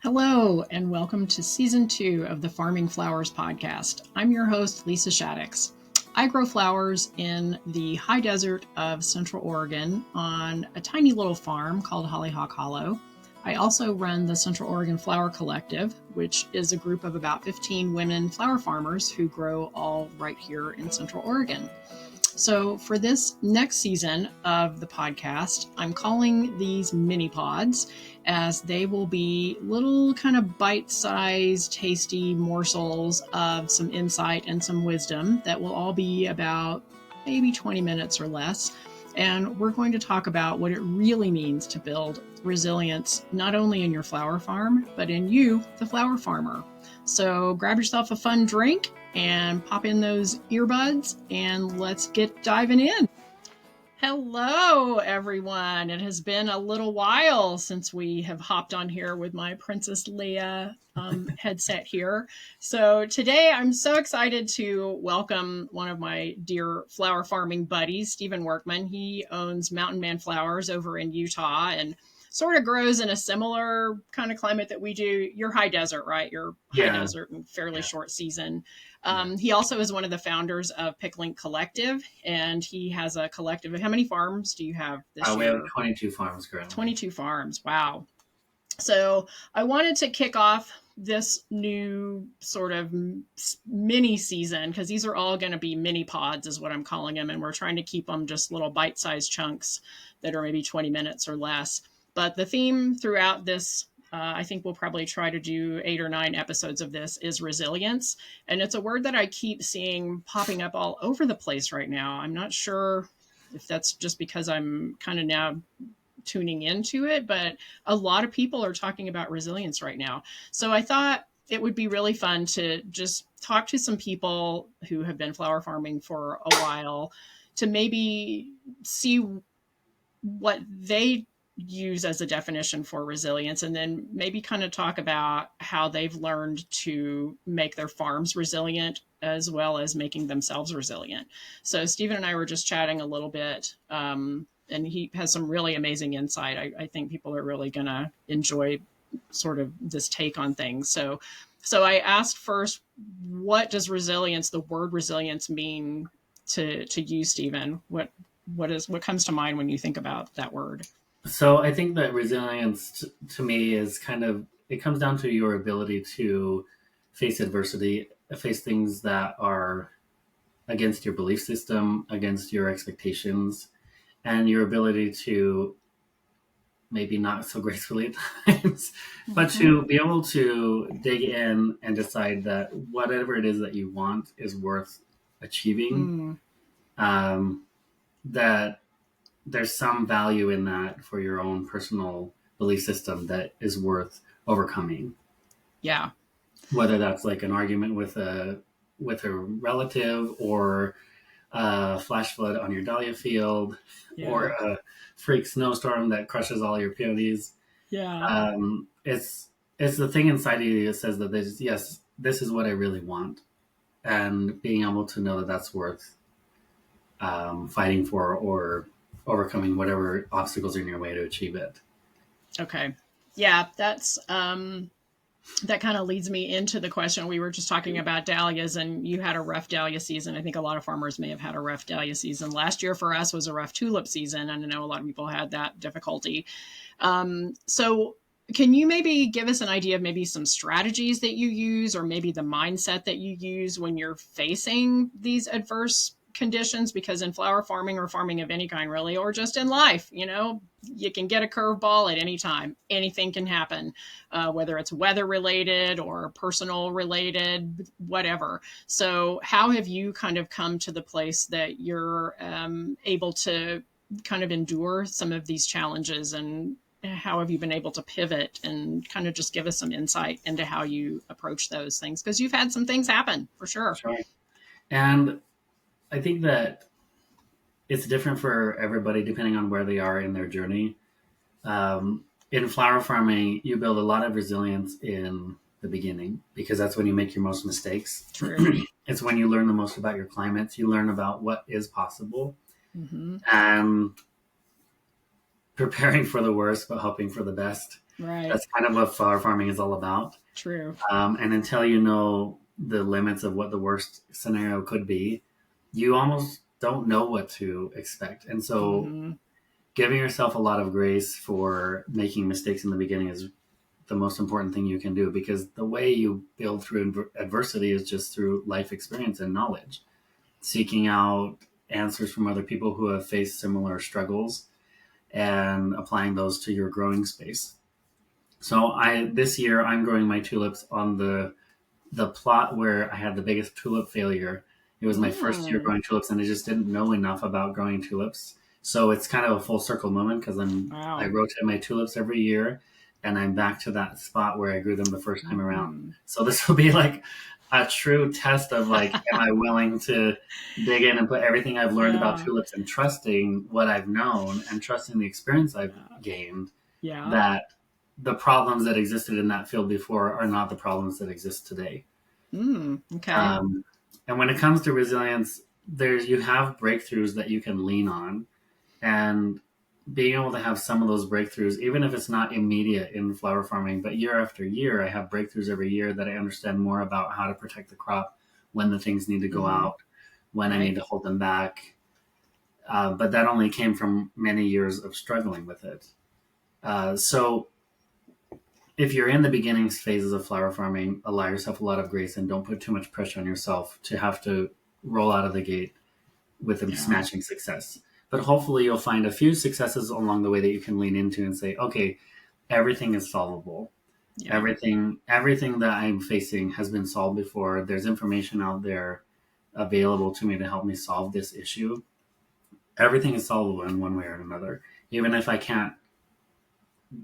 Hello, and welcome to Season 2 of the Farming Flowers podcast. I'm your host, Lisa Shaddix. I grow flowers in the high desert of Central Oregon on a tiny little farm called Hollyhock Hollow. I also run the Central Oregon Flower Collective, which is a group of about 15 women flower farmers who grow all right here in Central Oregon. So for this next season of the podcast, I'm calling these mini pods, as they will be little kind of bite-sized, tasty morsels of some insight and some wisdom that will all be about maybe 20 minutes or less. And we're going to talk about what it really means to build resilience, not only in your flower farm, but in you, the flower farmer. So grab yourself a fun drink and pop in those earbuds and let's get diving in. Hello, everyone. It has been a little while since we have hopped on here with my Princess Leia headset here. So today I'm so excited to welcome one of my dear flower farming buddies, Stephen Workman. He owns Mountain Man Flowers over in Utah and sort of grows in a similar kind of climate that we do. You're high desert, right? You're high desert and fairly short season. He also is one of the founders of Picklink Collective, and he has a collective. How many farms do you have this year? We have 22 farms currently. 22 farms. Wow. So I wanted to kick off this new sort of mini season, because these are all going to be mini pods is what I'm calling them. And we're trying to keep them just little bite-sized chunks that are maybe 20 minutes or less. But the theme throughout this, I think we'll probably try to do 8 or 9 episodes of this, is resilience. And it's a word that I keep seeing popping up all over the place right now. I'm not sure if that's just because I'm kind of now tuning into it, but a lot of people are talking about resilience right now. So I thought it would be really fun to just talk to some people who have been flower farming for a while to maybe see what they use as a definition for resilience, and then maybe kind of talk about how they've learned to make their farms resilient as well as making themselves resilient. So Stephen and I were just chatting a little bit, and he has some really amazing insight. I think people are really going to enjoy sort of this take on things. So I asked first, what does resilience, the word resilience, mean to you, Stephen? What comes to mind when you think about that word? So I think that resilience to me is it comes down to your ability to face adversity, face things that are against your belief system, against your expectations, and your ability to, maybe not so gracefully at times, but to be able to dig in and decide that whatever it is that you want is worth achieving. That there's some value in that for your own personal belief system that is worth overcoming. Yeah. Whether that's like an argument with a relative, or a flash flood on your dahlia field, or a freak snowstorm that crushes all your peonies. Yeah. It's the thing inside of you that says that this is what I really want. And being able to know that that's worth fighting for, or overcoming whatever obstacles are in your way to achieve it. Okay. Yeah, that's that kind of leads me into the question. We were just talking about dahlias, and you had a rough dahlia season. I think a lot of farmers may have had a rough dahlia season. Last year for us was a rough tulip season, and I know a lot of people had that difficulty. So can you maybe give us an idea of maybe some strategies that you use, or maybe the mindset that you use when you're facing these adverse conditions? Because in flower farming, or farming of any kind really, or just in life, you can get a curveball at any time. Anything can happen, whether it's weather related or personal related, whatever. So how have you kind of come to the place that you're able to kind of endure some of these challenges, and how have you been able to pivot, and kind of just give us some insight into how you approach those things? Because you've had some things happen for sure. Sure. And I think that it's different for everybody depending on where they are in their journey. In flower farming, you build a lot of resilience in the beginning, because that's when you make your most mistakes. True. It's when you learn the most about your climates. You learn about what is possible, and preparing for the worst, but hoping for the best. Right. That's kind of what flower farming is all about. True. And until you know the limits of what the worst scenario could be, you almost don't know what to expect. And so Mm-hmm. giving yourself a lot of grace for making mistakes in the beginning is the most important thing you can do, because the way you build through adversity is just through life experience and knowledge, seeking out answers from other people who have faced similar struggles and applying those to your growing space. So this year I'm growing my tulips on the plot where I had the biggest tulip failure. It was my first year Mm. growing tulips, and I just didn't know enough about growing tulips. So it's kind of a full circle moment, because I Wow. rotate my tulips every year, and I'm back to that spot where I grew them the first time around. Mm-hmm. So this will be like a true test of like, am I willing to dig in and put everything I've learned about Yeah. tulips and trusting what I've known and trusting the experience I've gained, Yeah. that the problems that existed in that field before are not the problems that exist today. Okay. Um, and when it comes to resilience, you have breakthroughs that you can lean on, and being able to have some of those breakthroughs, even if it's not immediate in flower farming, but year after year, I have breakthroughs every year that I understand more about how to protect the crop, when the things need to go Mm-hmm. out, when I need Right. to hold them back. But that only came from many years of struggling with it. So if you're in the beginning phases of flower farming, allow yourself a lot of grace and don't put too much pressure on yourself to have to roll out of the gate with a Yeah. smashing success. But hopefully you'll find a few successes along the way that you can lean into and say, okay, everything is solvable. Yeah. Everything that I'm facing has been solved before. There's information out there available to me to help me solve this issue. Everything is solvable in one way or another. Even if I can't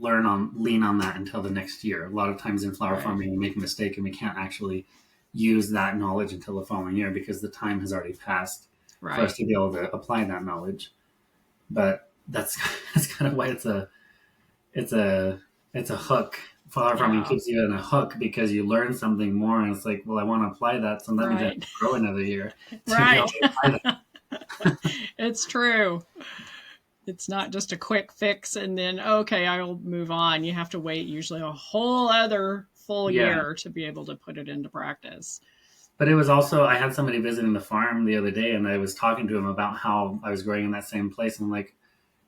lean on that until the next year. A lot of times in flower Right. farming, we make a mistake and we can't actually use that knowledge until the following year, because the time has already passed for us Right. to be able to apply that knowledge. But that's kind of why it's a it's a hook. Flower farming Yeah. keeps you in a hook because you learn something more, and it's like, well, I want to apply that, so that means I have Right. to grow another year to be able Right. to apply that. It's true. It's not just a quick fix and then, okay, I'll move on. You have to wait usually a whole other full Yeah. year to be able to put it into practice. But it was also, I had somebody visiting the farm the other day, and I was talking to him about how I was growing in that same place, and like,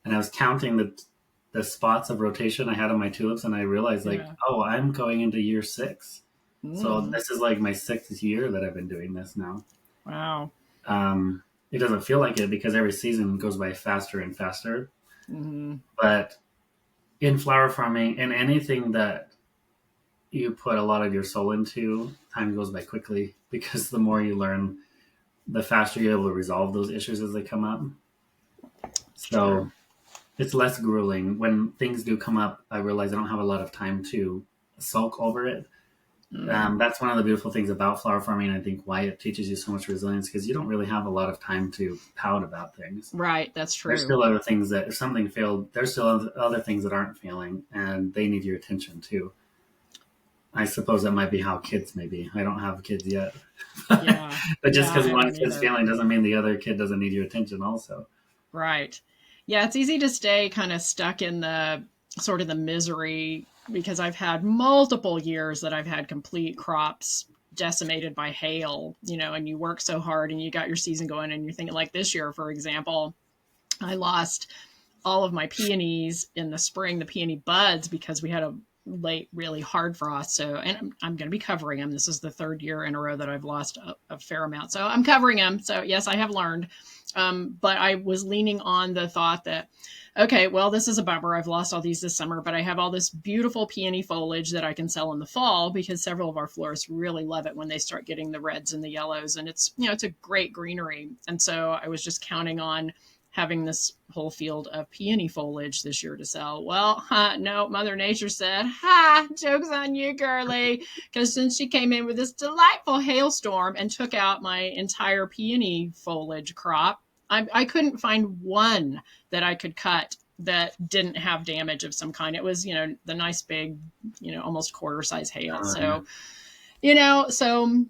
and I was counting the spots of rotation I had on my tulips, and I realized like, Yeah. oh, I'm going into year 6. So Mm. this is like my 6th year that I've been doing this now. Wow. It doesn't feel like it because every season goes by faster and faster. Mm-hmm. But in flower farming and anything that you put a lot of your soul into, time goes by quickly, because the more you learn, the faster you're able to resolve those issues as they come up. It's true. So it's less grueling. When things do come up, I realize I don't have a lot of time to sulk over it. Mm. That's one of the beautiful things about flower farming. I think why it teaches you so much resilience, because you don't really have a lot of time to pout about things. Right. That's There's true. still other things that, if something failed, there's still other things that aren't failing, and they need your attention too. I suppose that might be how kids may be. I don't have kids yet. Yeah. But just Yeah. because I one don't kid's either. failing doesn't mean the other kid doesn't need your attention also. Right. Yeah. It's easy to stay kind of stuck in the sort of the misery because I've had multiple years that I've had complete crops decimated by hail, and you work so hard and you got your season going and you're thinking like this year, for example, I lost all of my peonies in the spring, the peony buds, because we had a late, really hard frost. So, and I'm going to be covering them. This is the third year in a row that I've lost a fair amount. So I'm covering them. So yes, I have learned. But I was leaning on the thought that, okay, well, this is a bummer. I've lost all these this summer, but I have all this beautiful peony foliage that I can sell in the fall because several of our florists really love it when they start getting the reds and the yellows. And it's a great greenery. And so I was just counting on having this whole field of peony foliage this year to sell. Well, no, Mother Nature said, joke's on you, girly. Because since she came in with this delightful hailstorm and took out my entire peony foliage crop, I couldn't find one that I could cut that didn't have damage of some kind. It was, the nice big, almost quarter size hail. Yeah. So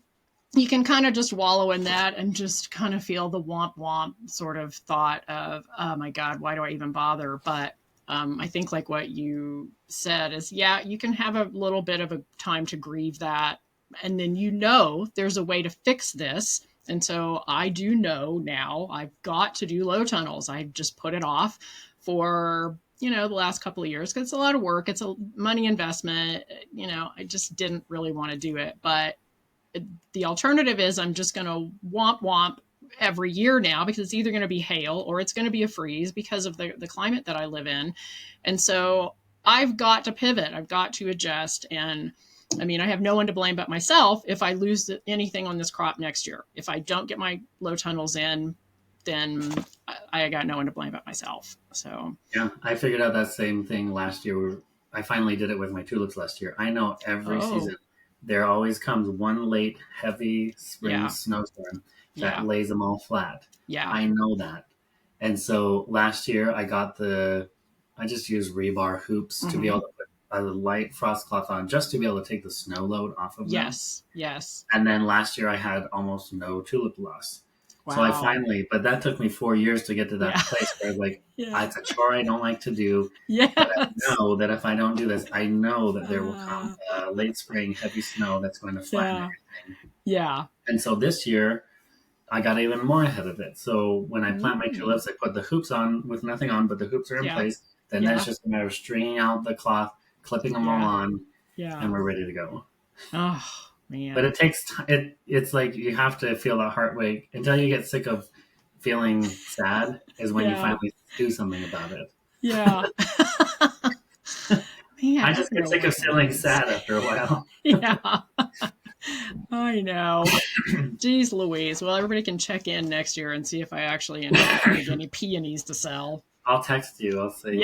you can kind of just wallow in that and just kind of feel the womp womp sort of thought of, oh my God, why do I even bother? But I think like what you said is, yeah, you can have a little bit of a time to grieve that. And then, there's a way to fix this. And so I do know now I've got to do low tunnels. I just put it off for, the last couple of years, because it's a lot of work. It's a money investment. I just didn't really want to do it. But the alternative is I'm just going to womp every year now, because it's either going to be hail or it's going to be a freeze because of the climate that I live in. And so I've got to pivot. I've got to adjust. And I mean, I have no one to blame but myself if I lose anything on this crop next year. If I don't get my low tunnels in, then I got no one to blame but myself. So yeah, I figured out that same thing last year. I finally did it with my tulips last year. I know every season there always comes one late, heavy spring snowstorm that lays them all flat. Yeah. I know that. And so last year I just used rebar hoops to be able to put a light frost cloth on, just to be able to take the snow load off of them. Yes. And then last year I had almost no tulip loss. Wow. So I finally, but that took me 4 years to get to that place where I was like, it's a chore I don't like to do. Yes. But I know that if I don't do this, I know that there will come late spring heavy snow that's going to flatten everything. Yeah. And so this year I got even more ahead of it. So when I plant my tulips, I put the hoops on with nothing on, but the hoops are in place. Then that's just a matter of stringing out the cloth, clipping them all on, and we're ready to go. Oh, man. But it takes time. It's like you have to feel that heartbreak until you get sick of feeling sad is when you finally do something about it. Yeah. Man, I just get sick of feeling sad after a while. Yeah. I know. Jeez Louise. Well, everybody can check in next year and see if I actually end up having any peonies to sell. I'll text you. I'll say,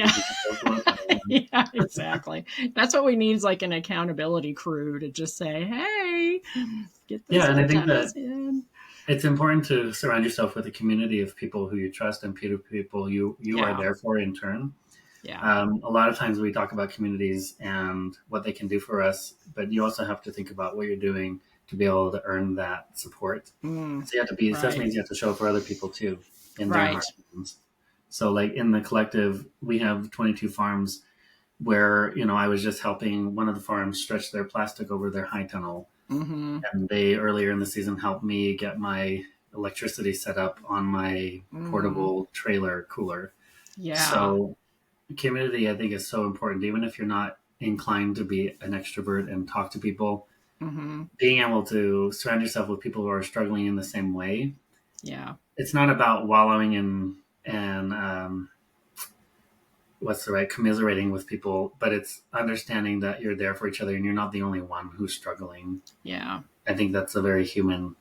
yeah, exactly. That's what we need, is like an accountability crew to just say, hey, get this. Yeah, and I think that it's important to surround yourself with a community of people who you trust and people you are there for in turn. Yeah. A lot of times we talk about communities and what they can do for us, but you also have to think about what you're doing to be able to earn that support. So you have to be, that means you have to show up for other people too in their hard times. So like in the collective, we have 22 farms where, I was just helping one of the farms stretch their plastic over their high tunnel. And they earlier in the season helped me get my electricity set up on my portable trailer cooler. Yeah. So community, I think, is so important. Even if you're not inclined to be an extrovert and talk to people, being able to surround yourself with people who are struggling in the same way. Yeah. It's not about wallowing and commiserating with people, but it's understanding that you're there for each other and you're not the only one who's struggling. Yeah. I think that's a very human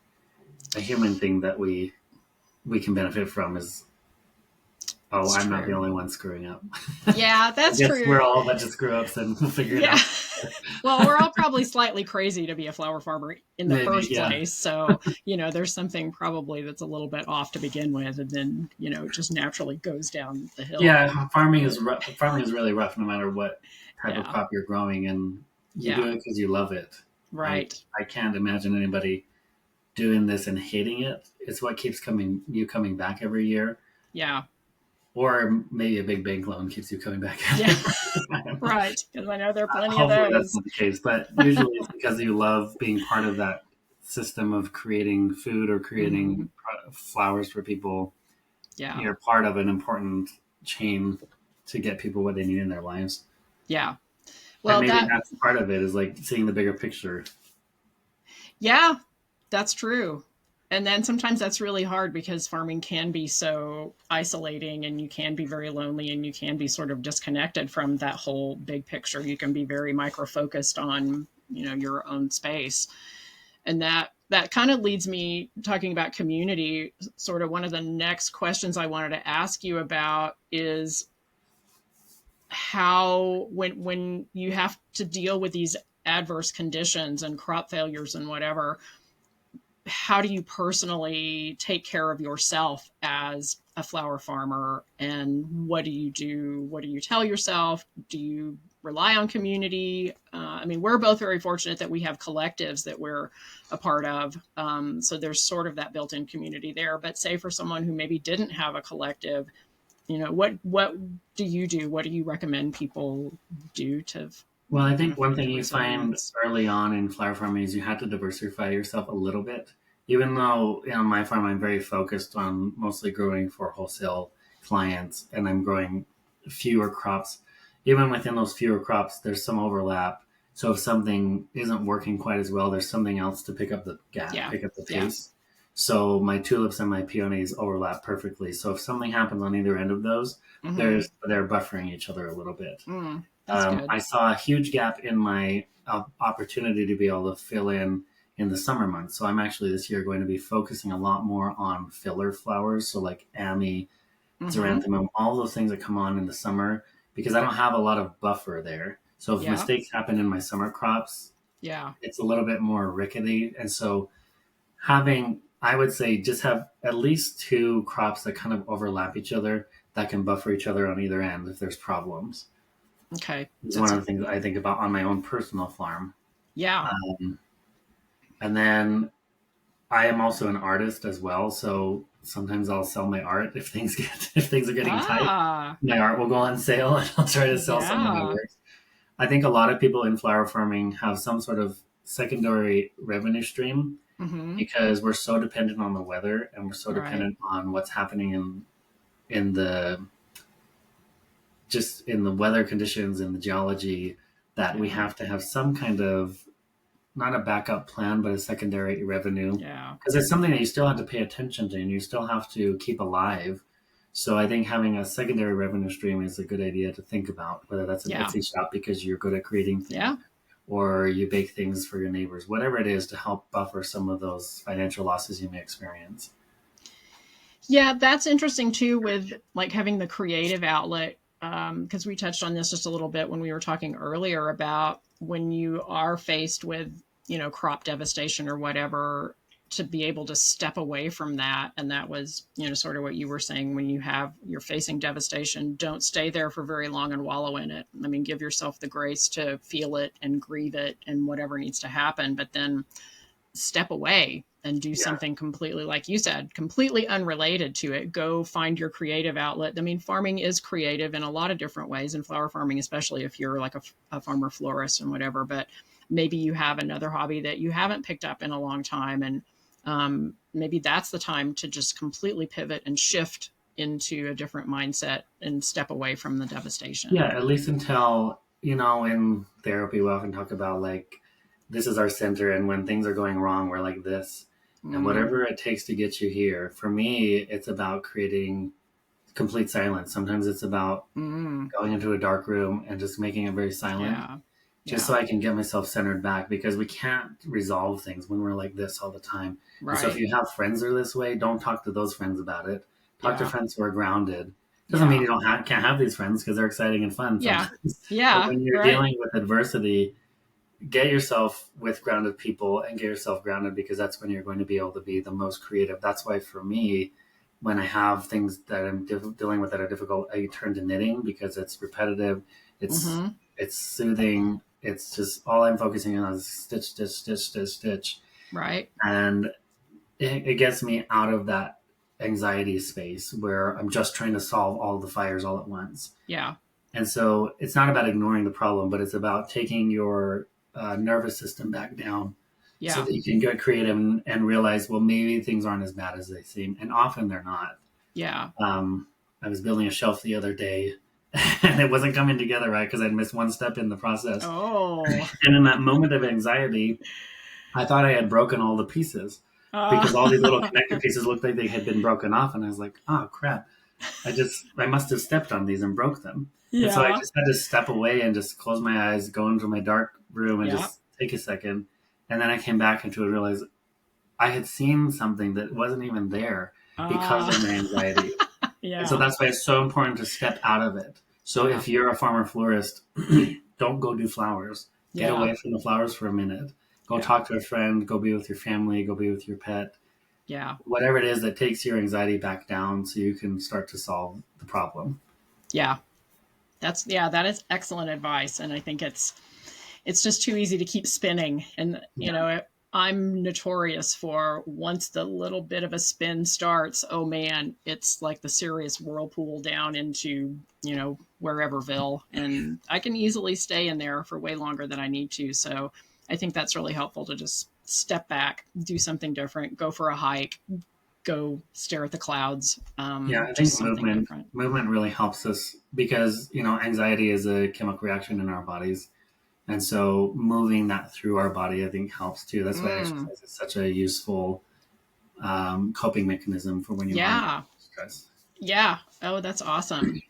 thing that we can benefit from is, that's I'm true. Not the only one screwing up. Yeah, that's true. We're all a bunch of screw ups and we'll figure it out. Well, we're all probably slightly crazy to be a flower farmer in the first place. So, there's something probably that's a little bit off to begin with, and then, it just naturally goes down the hill. Yeah, farming is really rough no matter what type of crop you're growing, and you do it because you love it. Right. I can't imagine anybody doing this and hating it. It's what keeps coming back every year. Yeah. Or maybe a big bank loan keeps you coming back. Right. Because I know there are plenty of those. Hopefully that's not the case. But usually it's because you love being part of that system of creating food or creating flowers for people. Yeah. You're part of an important chain to get people what they need in their lives. Yeah. Well, and maybe that's part of it, is like seeing the bigger picture. Yeah, that's true. And then sometimes that's really hard because farming can be so isolating, and you can be very lonely, and you can be sort of disconnected from that whole big picture. You can be very micro-focused on, your own space. And that kind of leads me, talking about community, sort of one of the next questions I wanted to ask you about is how, when you have to deal with these adverse conditions and crop failures and whatever, how do you personally take care of yourself as a flower farmer, and what do you do? What do you tell yourself? Do you rely on community? We're both very fortunate that we have collectives that we're a part of. So there's sort of that built-in community there, but say for someone who maybe didn't have a collective, what do you do? What do you recommend people do to Well, I kind think of one find thing their you find resilience? early on in flower farming is you have to diversify yourself a little bit. Even though on my farm I'm very focused on mostly growing for wholesale clients and I'm growing fewer crops, even within those fewer crops, there's some overlap. So if something isn't working quite as well, there's something else to pick up the gap, Yeah. pick up the Yeah. pace. So my tulips and my peonies overlap perfectly. So if something happens on either end of those, Mm-hmm. they're buffering each other a little bit. That's good. I saw a huge gap in my opportunity to be able to fill in the summer months. So I'm actually this year going to be focusing a lot more on filler flowers. So like Ami, Mm-hmm. Xeranthemum, all those things that come on in the summer because I don't have a lot of buffer there. So if Yeah. mistakes happen in my summer crops, Yeah. it's a little bit more rickety. And so I would say just have at least two crops that kind of overlap each other that can buffer each other on either end if there's problems. Okay. Is one That's of the things I think about on my own personal farm. yeah. Um, and then I am also an artist as well, so sometimes I'll sell my art if if things are getting tight. Ah. My art will go on sale, and I'll try to sell some of my Yeah. works. I think a lot of people in flower farming have some sort of secondary revenue stream Mm-hmm. because we're so dependent on the weather and we're so Right. dependent on what's happening in the just in the weather conditions and the geology that we Yeah. have to have some kind of not a backup plan, but a secondary revenue Yeah. because it's something that you still have to pay attention to and you still have to keep alive. So I think having a secondary revenue stream is a good idea to think about, whether that's an Yeah. Etsy shop because you're good at creating things Yeah. or you bake things for your neighbors, whatever it is to help buffer some of those financial losses you may experience. Yeah, that's interesting too with like having the creative outlet. Because we touched on this just a little bit when we were talking earlier about when you are faced with, crop devastation or whatever, to be able to step away from that. And that was, sort of what you were saying when you're facing devastation, don't stay there for very long and wallow in it. I mean, give yourself the grace to feel it and grieve it and whatever needs to happen, but then step away and do Yeah. something completely, like you said, completely unrelated to it. Go find your creative outlet. I mean, farming is creative in a lot of different ways, and flower farming, especially if you're like a farmer florist and whatever. But maybe you have another hobby that you haven't picked up in a long time, and maybe that's the time to just completely pivot and shift into a different mindset and step away from the devastation. Yeah, at least until, in therapy, we often talk about like, this is our center, and when things are going wrong, we're like this. And Mm, whatever it takes to get you here, for me, it's about creating complete silence. Sometimes it's about mm, going into a dark room and just making it very silent, yeah. just Yeah. so I can get myself centered back because we can't resolve things when we're like this all the time. And so if Right. you have friends that are this way, don't talk to those friends about it. Talk to Yeah. friends who are grounded. Doesn't mean Yeah. you can't have these friends because they're exciting and fun Yeah. sometimes. But Yeah. when you're Right. dealing with adversity, get yourself with grounded people and get yourself grounded because that's when you're going to be able to be the most creative. That's why for me, when I have things that I'm dealing with that are difficult, I turn to knitting because it's repetitive, it's Mm-hmm. it's soothing. It's just all I'm focusing on is stitch, stitch, stitch, stitch, stitch, Right. and it gets me out of that anxiety space where I'm just trying to solve all the fires all at once. Yeah. And so it's not about ignoring the problem, but it's about taking your nervous system back down so Yeah. that you can get creative and realize, well, maybe things aren't as bad as they seem. And often they're not. Yeah. Um, I was building a shelf the other day and it wasn't coming together right because I'd missed one step in the process. Oh. And in that moment of anxiety, I thought I had broken all the pieces Uh, because all these little connector pieces looked like they had been broken off. And I was like, oh, crap. I must have stepped on these and broke them. And so I yeah. just had to step away and just close my eyes, go into my dark room and Yeah. just take a second. And then I came back into it and realized I had seen something that wasn't even there because Uh, of my anxiety. And so yeah. that's why it's so important to step out of it. So Yeah. if you're a farmer florist, don't go do flowers. Get Yeah. away from the flowers for a minute. Go Yeah. talk to a friend, go be with your family, go be with your pet. Yeah. Whatever it is that takes your anxiety back down so you can start to solve the problem. Yeah. That is excellent advice. And I think it's just too easy to keep spinning. And, Yeah. I'm notorious for once the little bit of a spin starts, oh man, it's like the serious whirlpool down into, whereverville. And I can easily stay in there for way longer than I need to. So I think that's really helpful to just step back, do something different, go for a hike, go stare at the clouds. Yeah, I Just think something different. movement really helps us because, anxiety is a chemical reaction in our bodies. And so moving that through our body, I think, helps too. That's why Mm, exercise is such a useful coping mechanism for when you are yeah. stressed. Yeah. Oh, that's awesome.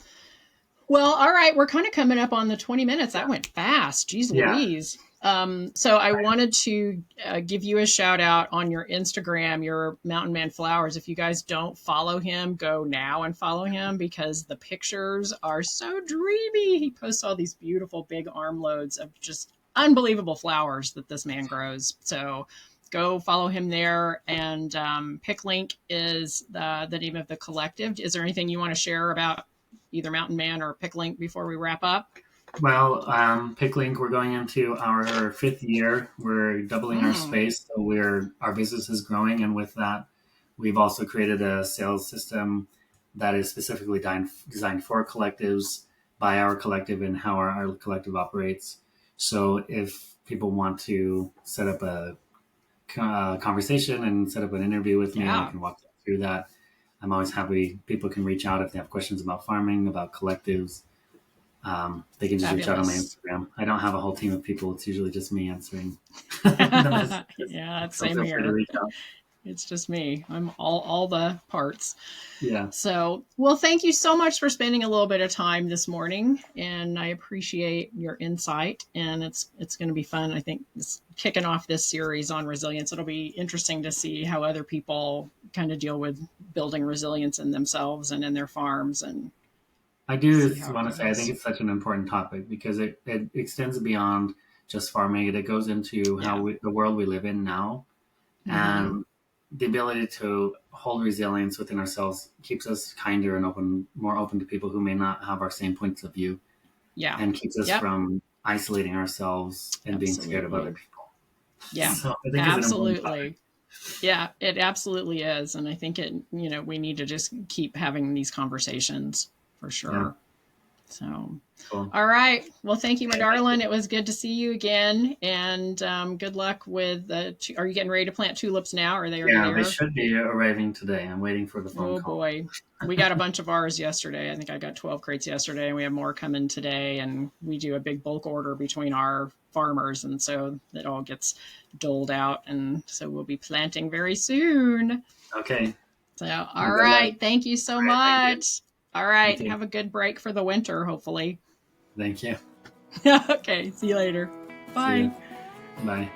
Well, all right. We're kind of coming up on the 20 minutes. That went fast. Geez Yeah. Louise. So I wanted to give you a shout out on your Instagram, your Mountain Man Flowers. If you guys don't follow him, go now and follow him because the pictures are so dreamy. He posts all these beautiful big armloads of just unbelievable flowers that this man grows. So go follow him there. And Pick Link is the name of the collective. Is there anything you want to share about either Mountain Man or Pick Link before we wrap up? Well, PickLink, we're going into our fifth year. We're doubling our Mm, space, so our business is growing, and with that, we've also created a sales system that is specifically designed for collectives by our collective and how our collective operates. So, if people want to set up a conversation and set up an interview with me, I yeah, can walk them through that. I'm always happy. People can reach out if they have questions about farming, about collectives. They can just reach out on my fabulous. Instagram. I don't have a whole team of people. It's usually just me answering the messages. Yeah, So same feel free to here. reach out. It's just me. I'm all the parts. Yeah. So, well, thank you so much for spending a little bit of time this morning, and I appreciate your insight. And it's going to be fun. I think kicking off this series on resilience, it'll be interesting to see how other people kind of deal with building resilience in themselves and in their farms, and I do see how it want to say I think goes. it's such an important topic because it extends beyond just farming. It goes into Yeah. the world we live in now. Mm-hmm. And the ability to hold resilience within ourselves keeps us kinder and more open to people who may not have our same points of view, Yeah. and keeps us Yep. from isolating ourselves and being scared of other Absolutely. people. Yeah. So I think it's an important topic. Absolutely. Yeah, it absolutely is. And I think we need to just keep having these conversations for Yeah, sure. So, cool. all right. Well, thank you, my Okay, thank you. darling. It was good to see you again. And good luck with are you getting ready to plant tulips now? Are they already Yeah, they there? should be arriving today. I'm waiting for the phone Oh, call. boy. We got a bunch of ours yesterday. I think I got 12 crates yesterday, and we have more coming today. And we do a big bulk order between our farmers. And so it all gets doled out. And so we'll be planting very soon. Okay. So, Well, all good luck. right. Thank you so All right. Thank you. much. All You right. too. Have a good break for the winter, hopefully. Thank you. Okay. See you later. See Bye. you. Bye.